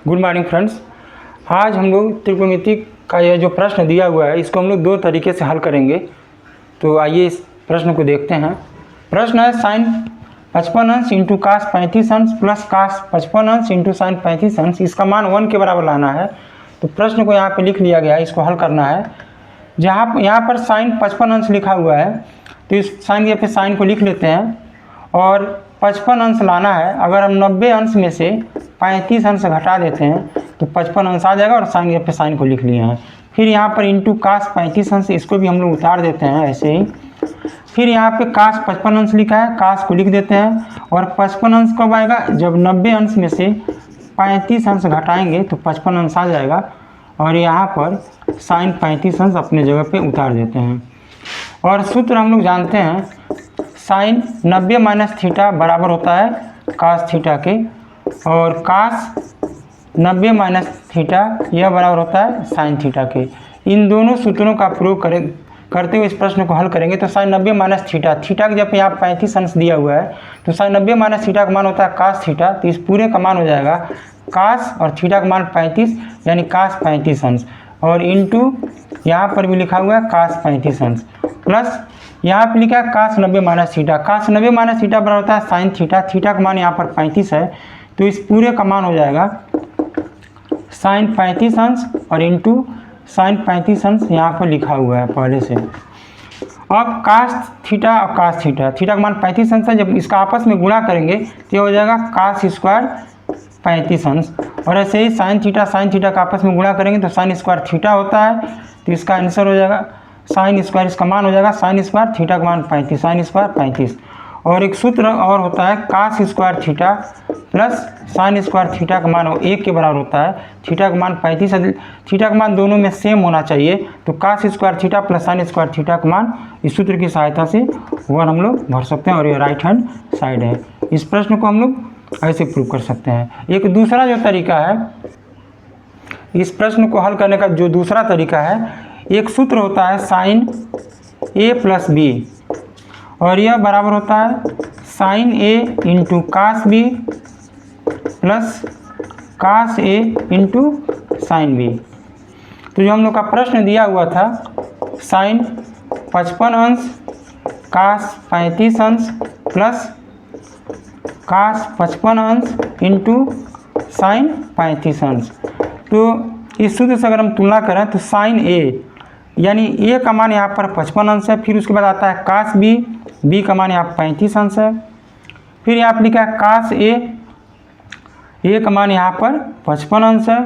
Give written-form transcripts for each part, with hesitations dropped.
Good morning friends. आज हम लोग त्रिकोणमिति का यह जो प्रश्न दिया हुआ है इसको हम लोग दो तरीके से हल करेंगे। तो आइए इस प्रश्न को देखते हैं। प्रश्न है साइन 55 अंश इंटू कास 35 अंश प्लस कास 55 अंश इंटू साइन 35 अंश, इसका मान 1 के बराबर लाना है। तो प्रश्न को यहाँ पे लिख लिया गया है, इसको हल करना है। जहाँ यहाँ पर साइन 55 अंश लिखा हुआ है तो इस साइन के पे साइन को लिख लेते हैं और 55 अंश लाना है। अगर हम 90 अंश में से 35 अंश घटा देते हैं तो 55 अंश आ जाएगा और साइन के पे साइन को लिख लिए हैं। फिर यहाँ पर इंटू कास 35 अंश, इसको भी हम लोग उतार देते हैं ऐसे ही। फिर यहाँ पे कास 55 अंश लिखा है, कास को लिख देते हैं और 55 अंश कब आएगा, जब 90 अंश में से 35 अंश घटाएंगे तो 55 अंश आ जाएगा और यहाँ पर साइन 35 अंश अपने जगह पे उतार देते हैं। और सूत्र हम लोग जानते हैं, साइन 90 माइनस थीटा बराबर होता है कास थीटा के, और कास 90 माइनस थीटा यह बराबर होता है साइन थीटा के। इन दोनों सूत्रों का प्रयोग करते हुए इस प्रश्न को हल करेंगे। तो साइन 90 माइनस थीटा, थीटा के जब यहाँ 35 अंश दिया हुआ है तो साइन 90 माइनस थीटा का मान होता है कास थीटा, तो इस पूरे का मान हो जाएगा कास और थीटा का मान 35 यानी कास 35 अंश, और इंटू यहाँ पर भी लिखा हुआ है कास 35 अंश, प्लस यहाँ पर लिखा है कास 90 माइनस थीटा। कास 90 माइनस थीटा बराबर होता है साइन थीटा, थीटा का मान यहाँ पर 35 है तो इस पूरे का मान हो जाएगा साइन 35 अंश और इंटू साइन 35 अंश यहाँ पर लिखा हुआ है पहले से। अब कास थीटा और कास थीटा, थीटा का मान 35 अंश है, जब इसका आपस में गुणा करेंगे तो हो जाएगा कास स्क्वायर 35 अंश, और ऐसे ही साइन थीटा का आपस में गुणा करेंगे तो साइन स्क्वायर थीटा होता है, तो इसका आंसर हो जाएगा साइन स्क्वायर, इसका मान हो जाएगा साइन स्क्वायर थीटा का मान 35, साइन स्क्वायर 35। और एक सूत्र और होता है cos square theta plus sine square theta का मान 1 के बराबर होता है। थीटा का मान 35 है, थीटा का मान दोनों में सेम होना चाहिए, तो cos square theta plus sine square theta का मान इस सूत्र की सहायता से 1 हम लोग भर सकते हैं और ये राइट हैंड साइड है। इस प्रश्न को हम लोग ऐसे प्रूव कर सकते हैं। एक दूसरा जो तरीका है, इस प्रश्न को हल करने का जो दूसरा तरीका है, एक सूत्र होता है साइन ए प्लस बी, और यह बराबर होता है sine A into cos B plus cos A into sine B. तो जो हम लोग का प्रश्न दिया हुआ था, साइन 55 अंश कास 35 अंश प्लस कास 55 अंश इंटू साइन 35 अंश। तो इस सूत्र से अगर हम तुलना करें तो साइन ए यानी ए का मान यहाँ पर 55 अंश है, फिर उसके बाद आता है कास बी, बी का मान यहाँ 35 अंश है, फिर यहाँ पर लिखा है कास ए का मान यहाँ पर 55 अंश है,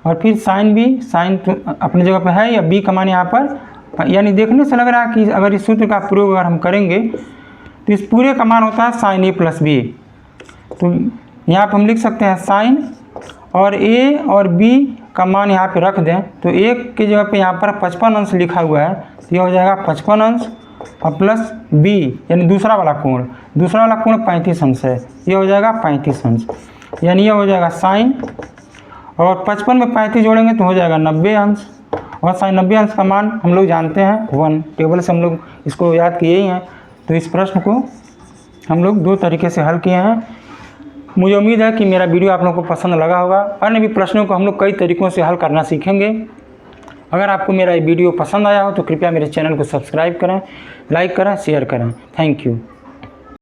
और फिर साइन बी, साइन अपनी जगह पर है, या बी का मान यहाँ पर, यानी देखने से लग रहा है कि अगर इस सूत्र का प्रयोग अगर हम करेंगे तो इस पूरे का मान होता है साइन ए प्लस बी। तो यहाँ पर हम लिख सकते हैं साइन और ए और बी का मान यहाँ पे रख दें तो एक की जगह पे यहाँ पर 55 अंश लिखा हुआ है, तो यह हो जाएगा 55 अंश और प्लस बी यानी दूसरा वाला कोण 35 अंश है, ये हो जाएगा 35 अंश, यानी यह हो जाएगा साइन, और 55 में 35 जोड़ेंगे तो हो जाएगा 90 अंश, और साइन 90 अंश का मान हम लोग जानते हैं 1, टेबल से हम लोग इसको याद किए ही हैं। तो इस प्रश्न को हम लोग दो तरीके से हल किए हैं। मुझे उम्मीद है कि मेरा वीडियो आप लोगों को पसंद लगा होगा। अन्य भी प्रश्नों को हम लोग कई तरीक़ों से हल करना सीखेंगे। अगर आपको मेरा ये वीडियो पसंद आया हो तो कृपया मेरे चैनल को सब्सक्राइब करें, लाइक करें, शेयर करें। Thank you.